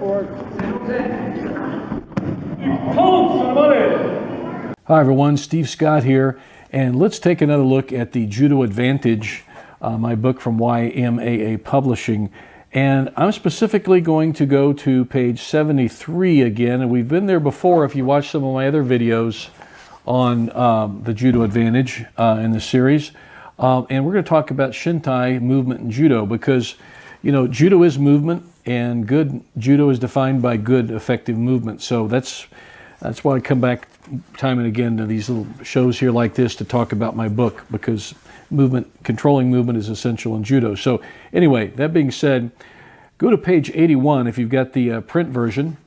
Hi everyone, Steve Scott here, and let's take another look at the Judo Advantage, my book from YMAA Publishing. And I'm specifically going to go to page 73 again, and we've been there before if you watch some of my other videos on the Judo Advantage in the series. And we're going to talk about Shintai movement in Judo because, you know, Judo is movement, and good Judo is defined by good, effective movement. So that's why I come back time and again to these little shows here like this to talk about my book, because controlling movement is essential in Judo. So anyway, that being said, go to page 81 if you've got the print version.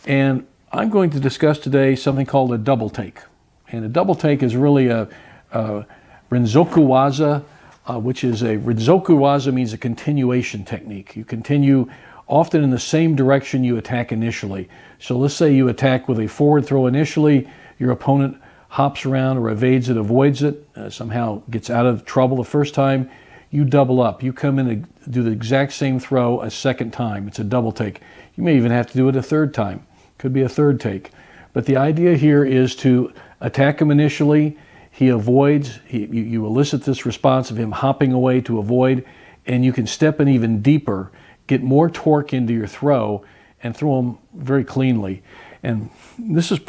And I'm going to discuss today something called a double take. And a double take is really a Renzoku Waza, Renzoku Waza means a continuation technique. You continue often in the same direction you attack initially. So let's say you attack with a forward throw initially, your opponent hops around or evades it, avoids it, somehow gets out of trouble the first time, you double up. You come in and do the exact same throw a second time. It's a double take. You may even have to do it a third time. Could be a third take. But the idea here is to attack him initially, he avoids, you elicit this response of him hopping away to avoid, and you can step in even deeper, get more torque into your throw, and throw them very cleanly. And this is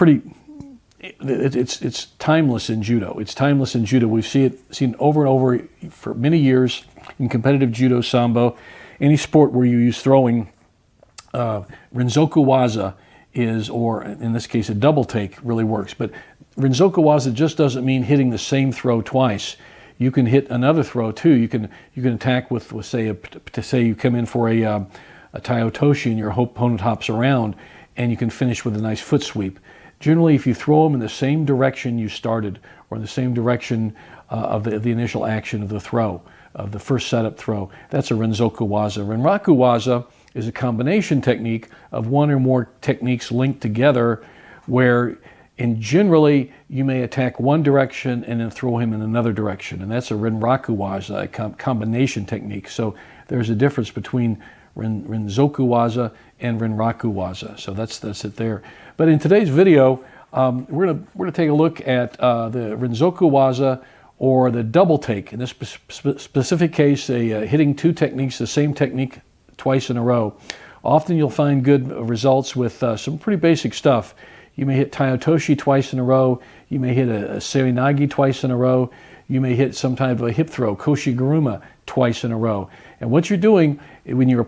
it's timeless in Judo. It's timeless in Judo. We've seen over and over for many years in competitive Judo, Sambo, any sport where you use throwing. Renzoku Waza is, or in this case a double take, really works. But Renzoku Waza just doesn't mean hitting the same throw twice. You can hit another throw too. You can attack with say you come in for a Tai Otoshi and your opponent hops around, and you can finish with a nice foot sweep. Generally, if you throw them in the same direction you started, or in the same direction of the initial action of the throw, of the first setup throw, that's a Renzoku Waza. Renraku Waza is a combination technique of one or more techniques linked together, where generally you may attack one direction and then throw him in another direction, and that's a Renraku Waza, a combination technique. So there's a difference between Renzoku Waza and Renraku Waza. So that's it there. But in today's video, we're gonna take a look at the Renzoku Waza, or the double take. In this specific case, hitting two techniques, the same technique twice in a row. Often you'll find good results with some pretty basic stuff. You may hit Tai Otoshi twice in a row. You may hit a Serinagi twice in a row. You may hit some type of a hip throw, Koshi Guruma, twice in a row. And what you're doing when you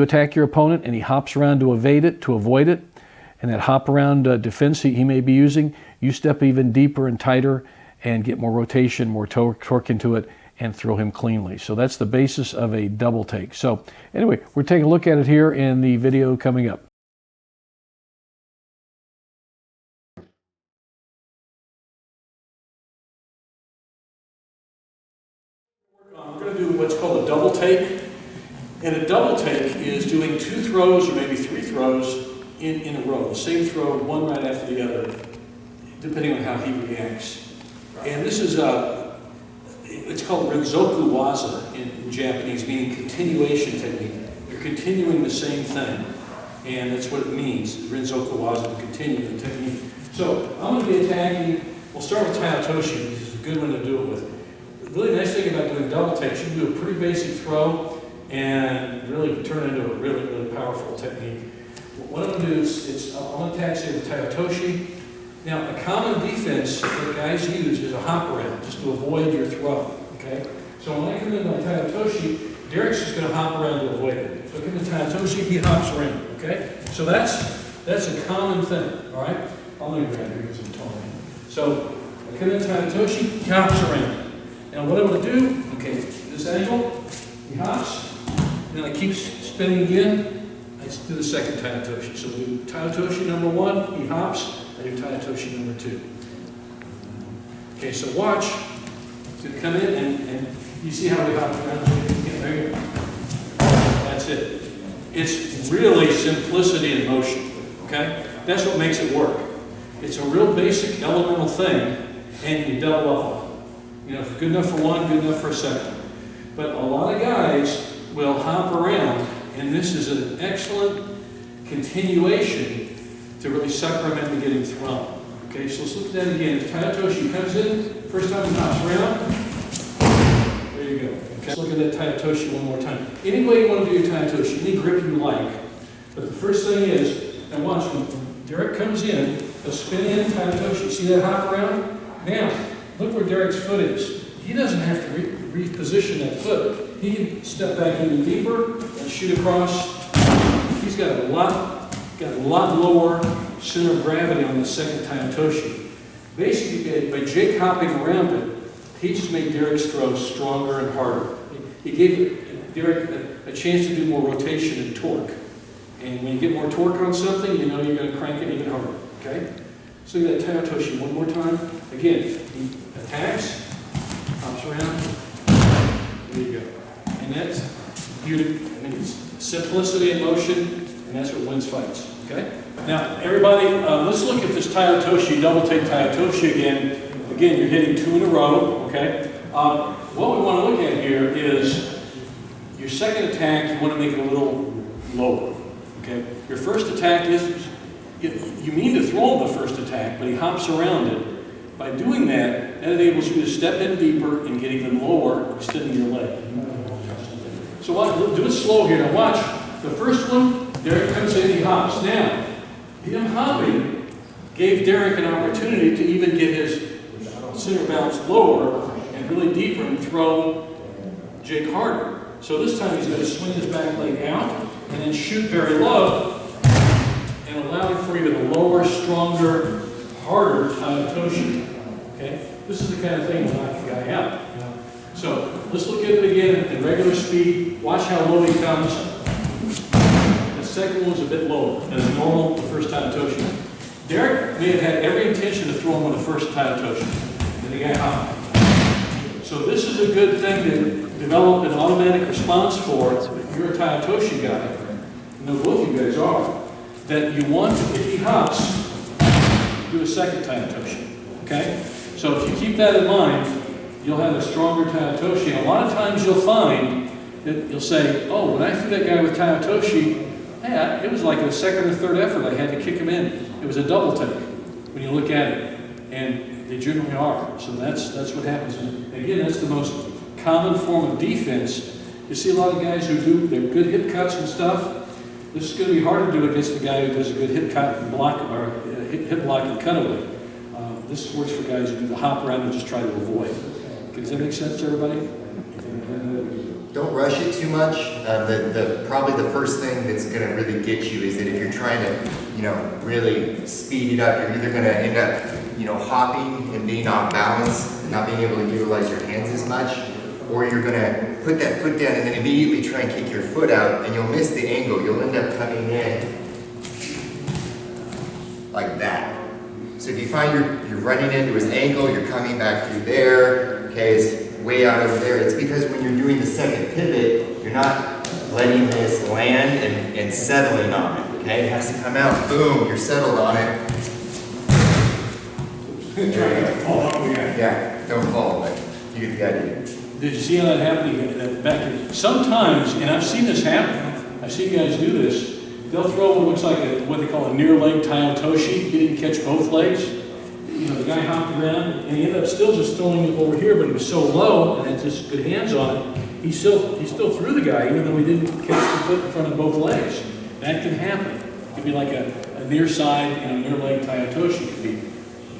attack your opponent and he hops around to evade it, to avoid it, and that hop around defense he may be using, you step even deeper and tighter and get more rotation, more torque into it, and throw him cleanly. So that's the basis of a double take. So anyway, we're taking a look at it here in the video coming up. We're going to do what's called a double take. And a double take is doing two throws or maybe three throws in a row. The same throw, one right after the other, depending on how he reacts. And this is it's called Renzoku Waza in Japanese, meaning continuation technique. You're continuing the same thing, and that's what it means, Renzoku Waza, to continue the technique. So I'm going to be attacking, we'll start with Tai Otoshi, which is a good one to do it with. The really nice thing about doing double takes, you can do a pretty basic throw and really turn it into a really, really powerful technique. What I'm going to do is, I'm going to attack, say, with Tai Otoshi. Now, a common defense that guys use is a hop around, just to avoid your throw, okay? So when I come in my Tai Otoshi, Derek's just going to hop around to avoid it. So I come in Tai Otoshi, he hops around, okay? So that's a common thing, all right? I'll move around here because I'm tall. So I come in Tai Otoshi, he hops around. Now what I'm going to do, okay, this angle, he hops, then I keep spinning again, I do the second Tai Otoshi. So we do Tai Otoshi number one, he hops, I do Tai Otoshi number two. Okay, so watch. It's going to come in and you see how we hop around. Yeah, there you go. That's it. It's really simplicity in motion. Okay? That's what makes it work. It's a real basic elemental thing, and you double up on it. You know, if good enough for one, good enough for a second. But a lot of guys will hop around, and this is an excellent continuation to really sucker him into getting thrown. Okay, so let's look at that again. Taitoshi comes in, first time he knocks around. There you go. Okay. Let's look at that Taitoshi one more time. Any way you want to do your Taitoshi, any grip you like. But the first thing is, and watch, when Derek comes in, he'll spin in Taitoshi. See that hop around? Now, look where Derek's foot is. He doesn't have to reposition that foot. He can step back even deeper and shoot across. He's got a lot lower center of gravity on the second Taitoshi. Basically, by Jake hopping around it, he just made Derek's throw stronger and harder. He gave Derek a chance to do more rotation and torque. And when you get more torque on something, you know you're going to crank it even harder. Okay? So look at that Taitoshi one more time. Again, he attacks, hops around. There you go. And that's beauty. I mean, it's simplicity in motion, and that's what wins fights. Okay? Now, everybody, let's look at this Taitoshi, double take Taitoshi again. Again, you're hitting 2 in a row. Okay? What we want to look at here is your second attack, you want to make it a little lower. Okay? Your first attack is, you mean to throw him the first attack, but he hops around it. By doing that, that enables you to step in deeper and get even lower, extending your leg. So do it slow here. Now watch. The first one, Derek comes in, he hops. Now, him hopping gave Derek an opportunity to even get his center bounce lower and really deeper and throw Jake harder. So this time he's going to swing his back leg out and then shoot very low and allowing for even a lower, stronger, harder Taitoshi. Okay? This is the kind of thing that knocks the guy out. So let's look at it again in regular speed. Watch how low he comes. The second one's a bit lower than normal, the first Taitoshi. Derek may have had every intention to throw him with the first Taitoshi. And the guy hopped. So this is a good thing to develop an automatic response for if you're a Taitoshi guy. I know both you guys are. That you want, if he hops, do a second Taitoshi. Okay? So if you keep that in mind, you'll have a stronger Taitoshi. And a lot of times you'll find that you'll say, oh, when I threw that guy with Taitoshi, hey, it was like a second or third effort. I had to kick him in. It was a double take when you look at it. And they generally are. So that's what happens. And again, that's the most common form of defense. You see a lot of guys who do their good hip cuts and stuff. This is going to be hard to do against the guy who does a good hip cut and block, or hip block and cutaway. This works for guys who do the hop around and just try to avoid. Does that make sense to everybody? Don't rush it too much. Probably the first thing that's going to really get you is that if you're trying to, really speed it up, you're either going to end up, hopping and being off balance, and not being able to utilize your hands as much, or you're going to put that foot down and then immediately try and kick your foot out, and you'll miss the angle. You'll end up coming in like that. So if you find you're running into his ankle, you're coming back through there, okay, it's way out over there. It's because when you're doing the second pivot, you're not letting this land and settling on it, okay? It has to come out, boom, you're settled on it. Yeah, don't fall, but you get the idea. Did you see how that happened back in? Sometimes, and I've seen this happen, I've seen guys do this, they'll throw what looks like what they call a near leg Taitoshi. He didn't catch both legs. The guy hopped around and he ended up still just throwing it over here, but he was so low and had just good hands on it. He still threw the guy even though he didn't catch the foot in front of both legs. That can happen. It could be like a near side, near leg Taitoshi. Could be.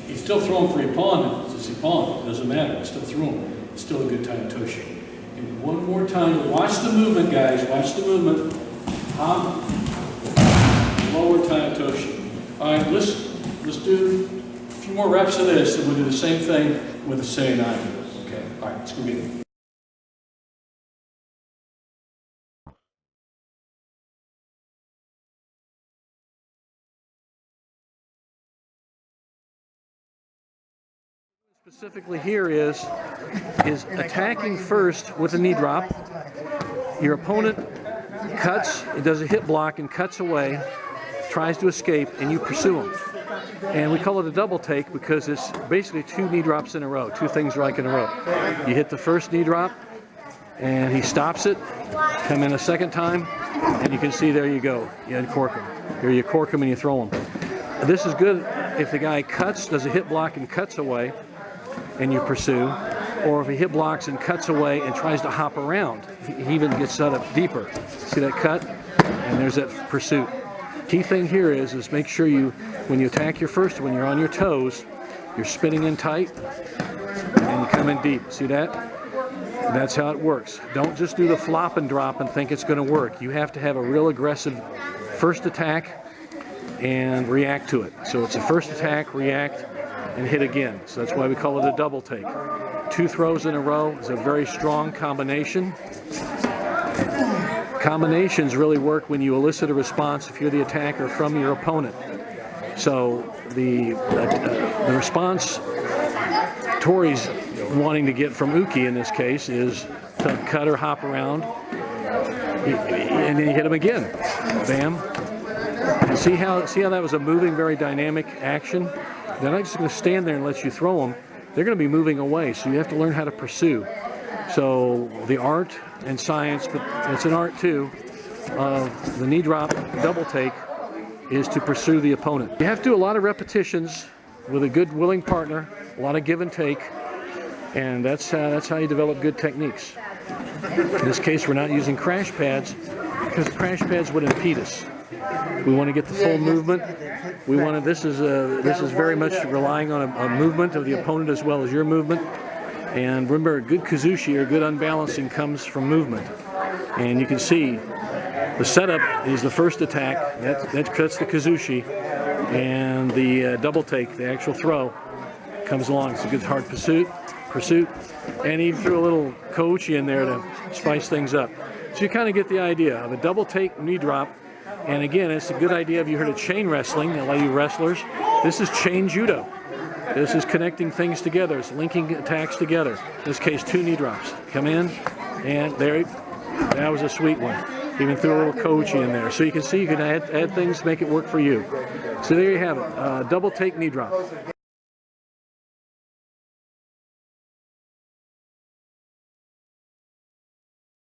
He's still throwing for Ippon. It's Ippon. It doesn't matter. Still threw him. It's still a good Taitoshi. And one more time, watch the movement, guys. Watch the movement. Hop. Lower Taitoshi. All right, let's do a few more reps of this, and we'll do the same thing with the Seinai. Okay, all right, let's go get it. Specifically here is attacking first with a knee drop. Your opponent cuts, it does a hip block and cuts away, tries to escape, and you pursue him. And we call it a double take because it's basically 2 knee drops in a row, 2 things like in a row. You hit the first knee drop, and he stops it, come in a second time, And you can see, there you go. You uncork them. Here you cork them and you throw them. This is good if the guy cuts, does a hip block and cuts away, and you pursue. Or if he hip blocks and cuts away and tries to hop around, he even gets set up deeper. See that cut? And there's that pursuit. Key thing here is make sure you, when you attack your first, when you're on your toes, you're spinning in tight and you come in deep. See that? That's how it works. Don't just do the flop and drop and think it's going to work. You have to have a real aggressive first attack and react to it. So it's a first attack, react, and hit again. So that's why we call it a double take. 2 throws in a row is a very strong combination. Combinations really work when you elicit a response if you're the attacker from your opponent. So the response Tori's wanting to get from Uki in this case is to cut or hop around, and then you hit him again. Bam. And see how that was a moving, very dynamic action? They're not just going to stand there and let you throw them. They're going to be moving away, so you have to learn how to pursue. So the art and science, but it's an art too, of the knee drop double take is to pursue the opponent. You have to do a lot of repetitions with a good willing partner, a lot of give and take, and that's how you develop good techniques. In this case, we're not using crash pads because crash pads would impede us. We want to get the full movement. We want to. This is very much relying on a movement of the opponent as well as your movement. And remember, a good kazushi or good unbalancing comes from movement. And you can see the setup is the first attack. That cuts the kazushi, and the double take, the actual throw, comes along. It's a good hard pursuit, and even threw a little kouchi in there to spice things up. So you kind of get the idea of a double take knee drop. And again, it's a good idea if you heard of chain wrestling, a lot of you wrestlers. This is chain judo. This is connecting things together. It's linking attacks together. In this case, 2 knee drops. Come in, and there, that was a sweet one. Even threw a little kouchi in there. So you can see you can add things to make it work for you. So there you have it, double take knee drop.